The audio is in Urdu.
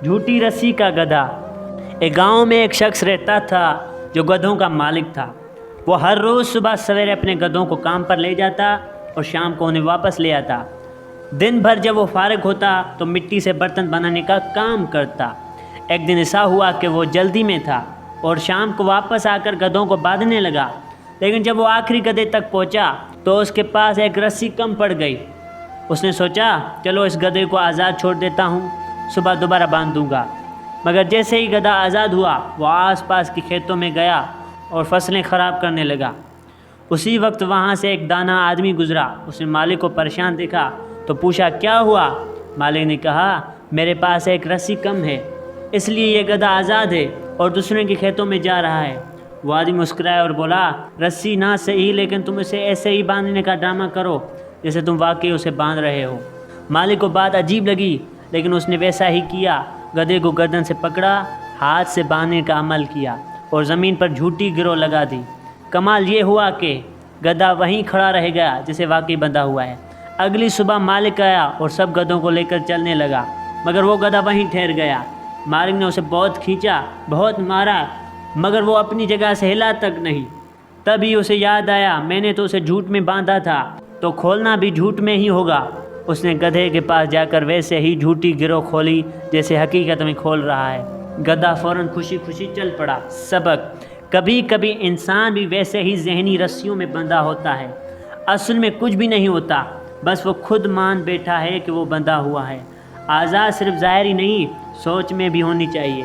جھوٹی رسی کا گدھا۔ ایک گاؤں میں ایک شخص رہتا تھا جو گدھوں کا مالک تھا۔ وہ ہر روز صبح سویرے اپنے گدھوں کو کام پر لے جاتا اور شام کو انہیں واپس لے آتا۔ دن بھر جب وہ فارغ ہوتا تو مٹی سے برتن بنانے کا کام کرتا۔ ایک دن ایسا ہوا کہ وہ جلدی میں تھا اور شام کو واپس آ کر گدھوں کو باندھنے لگا، لیکن جب وہ آخری گدھے تک پہنچا تو اس کے پاس ایک رسی کم پڑ گئی۔ اس نے سوچا چلو اس گدھے کو آزاد چھوڑ دیتا ہوں، صبح دوبارہ باندھ دوں گا۔ مگر جیسے ہی گدھا آزاد ہوا وہ آس پاس کے کھیتوں میں گیا اور فصلیں خراب کرنے لگا۔ اسی وقت وہاں سے ایک دانا آدمی گزرا۔ اس نے مالک کو پریشان دیکھا تو پوچھا کیا ہوا؟ مالک نے کہا میرے پاس ایک رسی کم ہے، اس لیے یہ گدھا آزاد ہے اور دوسرے کے کھیتوں میں جا رہا ہے۔ وہ آدمی مسکرایا اور بولا رسی نہ صحیح، لیکن تم اسے ایسے ہی باندھنے کا ڈرامہ کرو جیسے تم واقعی اسے باندھ رہے ہو۔ مالک کو بات عجیب لگی، لیکن اس نے ویسا ہی کیا۔ گدھے کو گردن سے پکڑا، ہاتھ سے باندھنے کا عمل کیا اور زمین پر جھوٹی گرو لگا دی۔ کمال یہ ہوا کہ گدھا وہیں کھڑا رہ گیا جسے واقعی بندھا ہوا ہے۔ اگلی صبح مالک آیا اور سب گدھوں کو لے کر چلنے لگا، مگر وہ گدھا وہیں ٹھہر گیا۔ مالک نے اسے بہت کھینچا، بہت مارا، مگر وہ اپنی جگہ سے ہلا تک نہیں۔ تبھی اسے یاد آیا میں نے تو اسے جھوٹ میں باندھا تھا، تو کھولنا بھی جھوٹ میں ہی ہوگا۔ اس نے گدھے کے پاس جا کر ویسے ہی جھوٹی گرو کھولی جیسے حقیقت میں کھول رہا ہے۔ گدھا فوراً خوشی خوشی چل پڑا۔ سبق: کبھی کبھی انسان بھی ویسے ہی ذہنی رسیوں میں بندھا ہوتا ہے۔ اصل میں کچھ بھی نہیں ہوتا، بس وہ خود مان بیٹھا ہے کہ وہ بندھا ہوا ہے۔ آزاد صرف ظاہری نہیں، سوچ میں بھی ہونی چاہیے۔